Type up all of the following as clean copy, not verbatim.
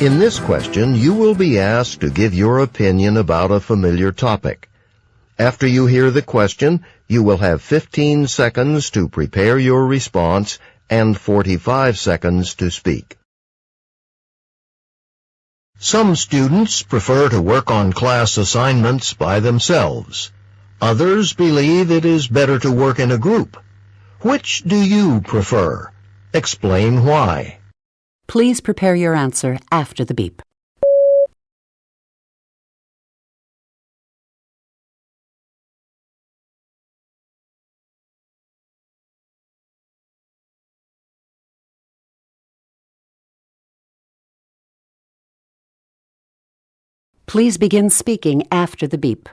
In this question, you will be asked to give your opinion about a familiar topic. After you hear the question, you will have 15 seconds to prepare your response and 45 seconds to speak. Some students prefer to work on class assignments by themselves. Others believe it is better to work in a group. Which do you prefer? Explain why. Please prepare your answer after the beep. Please begin speaking after the beep.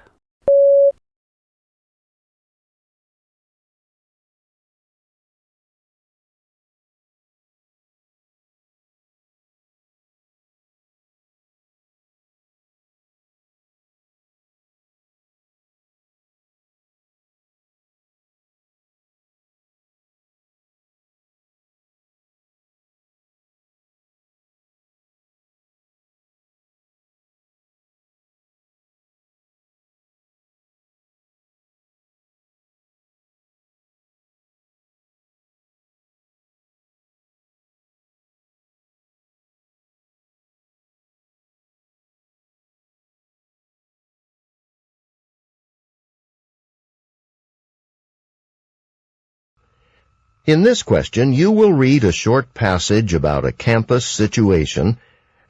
In this question, you will read a short passage about a campus situation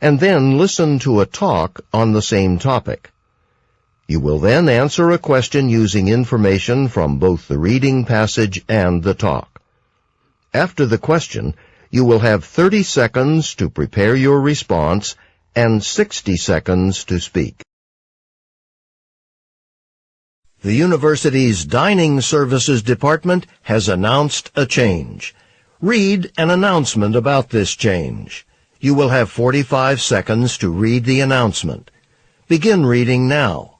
and then listen to a talk on the same topic. You will then answer a question using information from both the reading passage and the talk. After the question, you will have 30 seconds to prepare your response and 60 seconds to speak. The university's dining services department has announced a change. Read an announcement about this change. You will have 45 seconds to read the announcement. Begin reading now.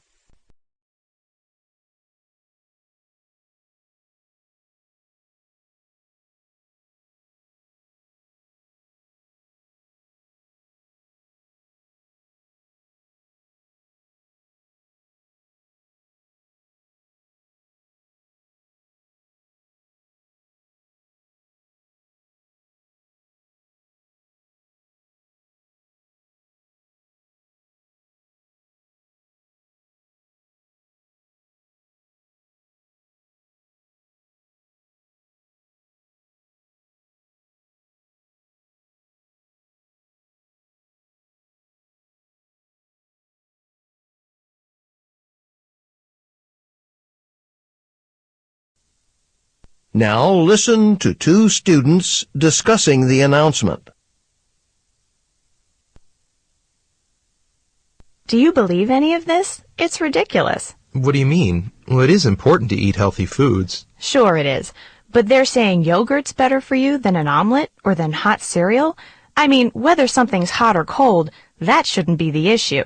Now listen to two students discussing the announcement. Do you believe any of this? It's ridiculous. What do you mean? Well, it is important to eat healthy foods. Sure it is, but they're saying yogurt's better for you than an omelet or than hot cereal? I mean, whether something's hot or cold, that shouldn't be the issue.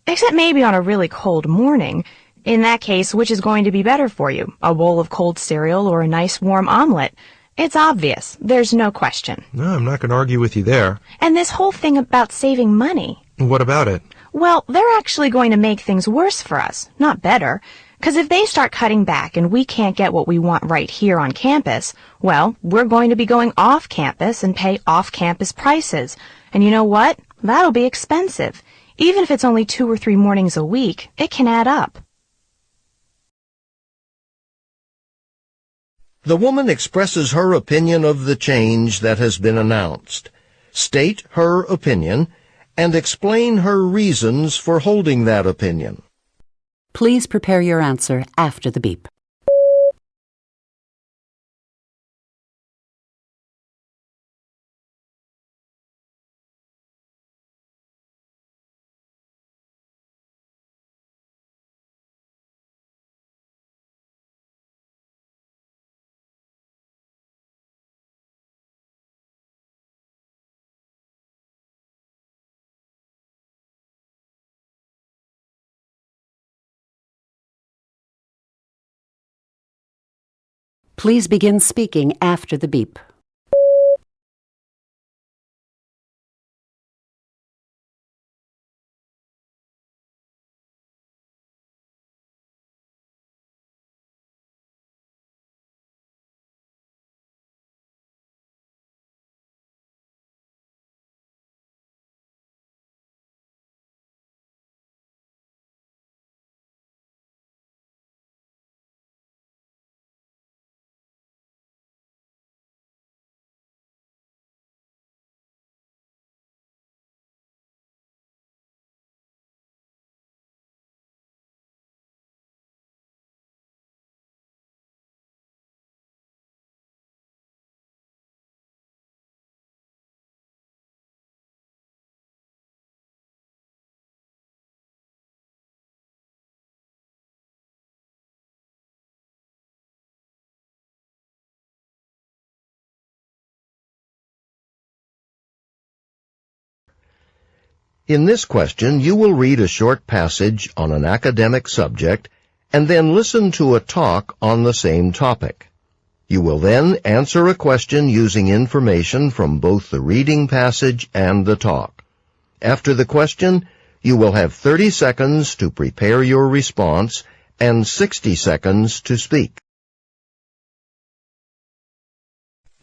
Except maybe on a really cold morning. In that case, which is going to be better for you, a bowl of cold cereal or a nice warm omelet? It's obvious. There's no question. No, I'm not going to argue with you there. And this whole thing about saving money. What about it? Well, they're actually going to make things worse for us, not better. 'Cause if they start cutting back and we can't get what we want right here on campus, well, we're going to be going off campus and pay off-campus prices. And you know what? That'll be expensive. Even if it's only 2 or 3 mornings a week, it can add up. The woman expresses her opinion of the change that has been announced. State her opinion and explain her reasons for holding that opinion. Please prepare your answer after the beep. Please begin speaking after the beep. In this question, you will read a short passage on an academic subject and then listen to a talk on the same topic. You will then answer a question using information from both the reading passage and the talk. After the question, you will have 30 seconds to prepare your response and 60 seconds to speak.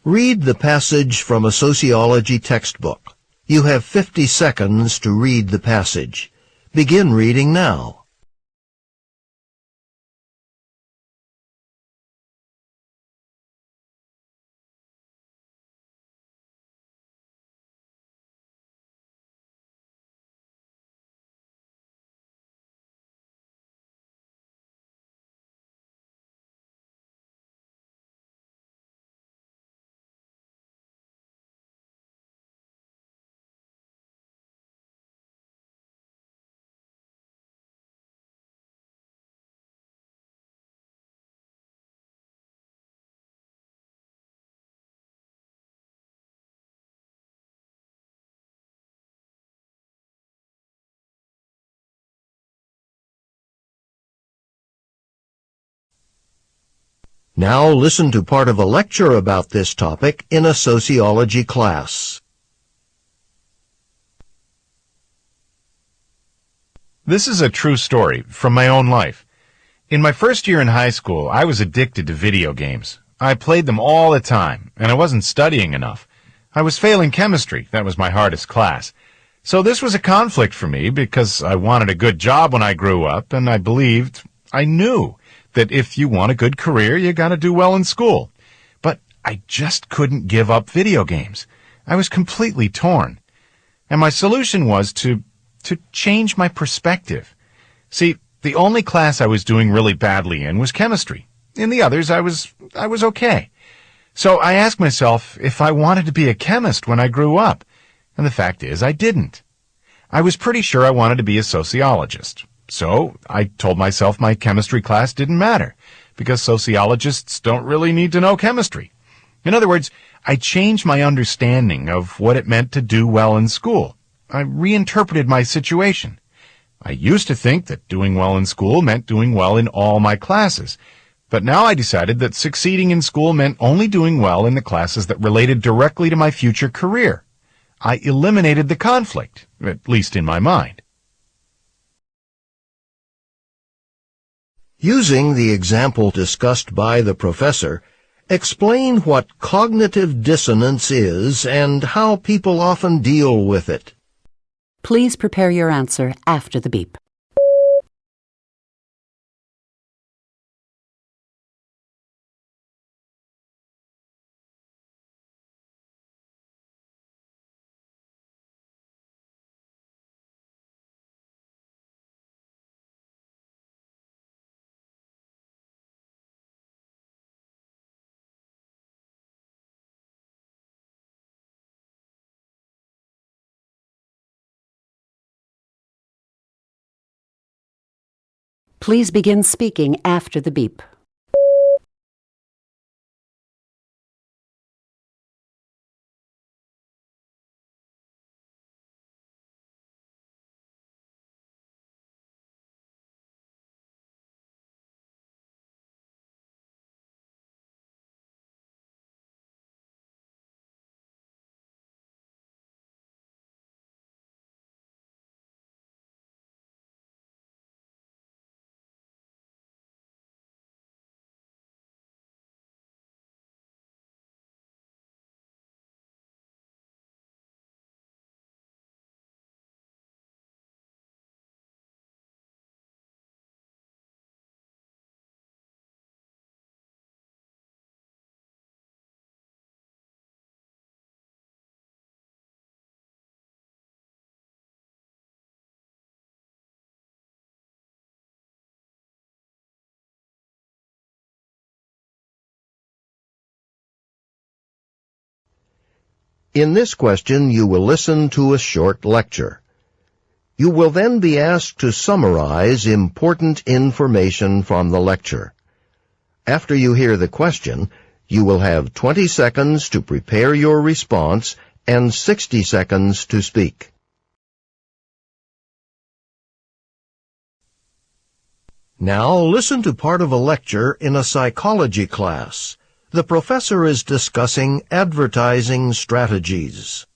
Read the passage from a sociology textbook. You have 50 seconds to read the passage. Begin reading now. Now listen to part of a lecture about this topic in a sociology class. This is a true story from my own life. In my first year in high school, I was addicted to video games. I played them all the time, and I wasn't studying enough. I was failing chemistry. That was my hardest class. So this was a conflict for me because I wanted a good job when I grew up, and I knew that if you want a good career, you got to do well in school. But I just couldn't give up video games. I was completely torn. And my solution was to change my perspective. See, the only class I was doing really badly in was chemistry. In the others, I was okay. So I asked myself if I wanted to be a chemist when I grew up. And the fact is, I didn't. I was pretty sure I wanted to be a sociologist. So I told myself my chemistry class didn't matter, because sociologists don't really need to know chemistry. In other words, I changed my understanding of what it meant to do well in school. I reinterpreted my situation. I used to think that doing well in school meant doing well in all my classes, but now I decided that succeeding in school meant only doing well in the classes that related directly to my future career. I eliminated the conflict, at least in my mind. Using the example discussed by the professor, explain what cognitive dissonance is and how people often deal with it. Please prepare your answer after the beep. Please begin speaking after the beep. In this question, you will listen to a short lecture. You will then be asked to summarize important information from the lecture. After you hear the question, you will have 20 seconds to prepare your response and 60 seconds to speak. Now listen to part of a lecture in a psychology class. The professor is discussing advertising strategies.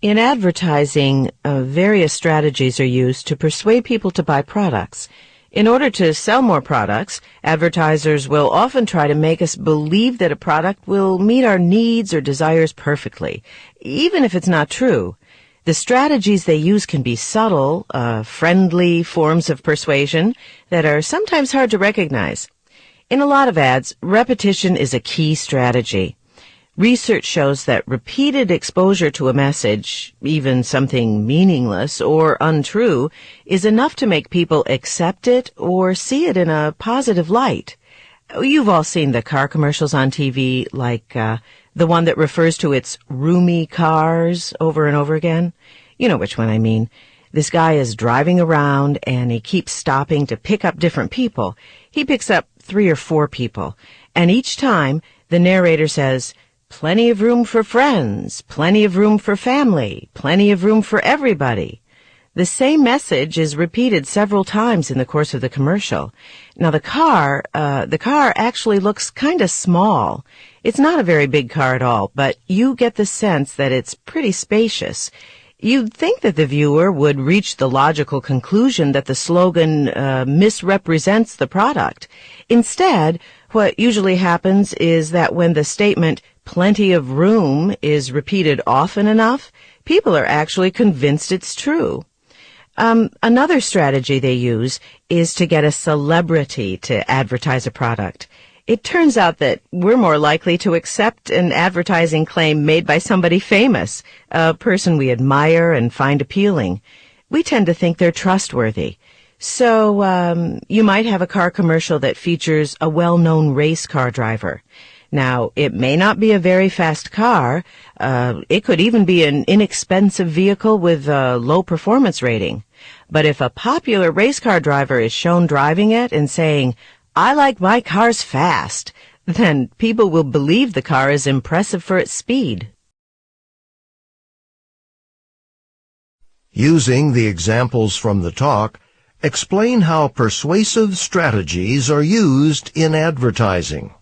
In advertising, various strategies are used to persuade people to buy products. In order to sell more products, advertisers will often try to make us believe that a product will meet our needs or desires perfectly, even if it's not true. The strategies they use can be subtle, friendly forms of persuasion that are sometimes hard to recognize. In a lot of ads, repetition is a key strategy. Research shows that repeated exposure to a message, even something meaningless or untrue, is enough to make people accept it or see it in a positive light. You've all seen the car commercials on TV, like the one that refers to its roomy cars over and over again. You know which one I mean. This guy is driving around and he keeps stopping to pick up different people. He picks up 3 or 4 people, and each time the narrator says, "Plenty of room for friends, plenty of room for family, plenty of room for everybody." The same message is repeated several times in the course of the commercial. Now the car actually looks kind of small. It's not a very big car at all, but you get the sense that it's pretty spacious. You'd think that the viewer would reach the logical conclusion that the slogan misrepresents the product. Instead, what usually happens is that when the statement "plenty of room" is repeated often enough, people are actually convinced it's true. Another strategy they use is to get a celebrity to advertise a product. It turns out that we're more likely to accept an advertising claim made by somebody famous, a person we admire and find appealing. We tend to think they're trustworthy. So, you might have a car commercial that features a well-known race car driver. Now, it may not be a very fast car. It could even be an inexpensive vehicle with a low performance rating. But if a popular race car driver is shown driving it and saying, "I like my cars fast," then people will believe the car is impressive for its speed. Using the examples from the talk, explain how persuasive strategies are used in advertising.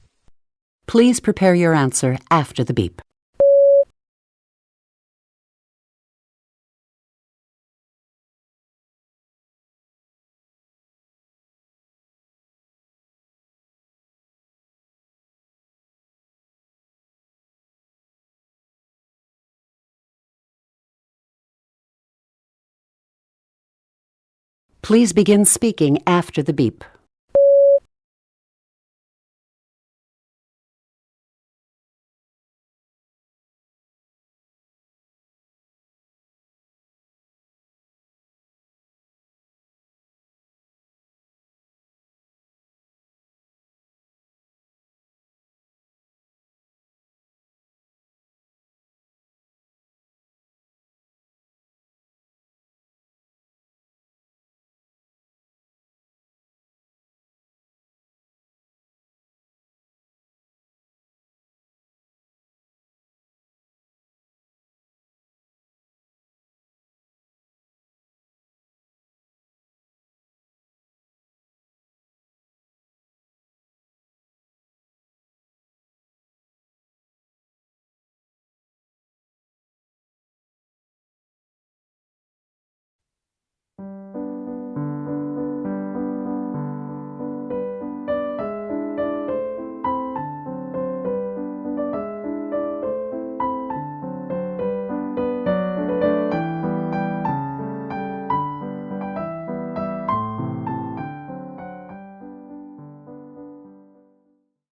Please prepare your answer after the beep. Please begin speaking after the beep.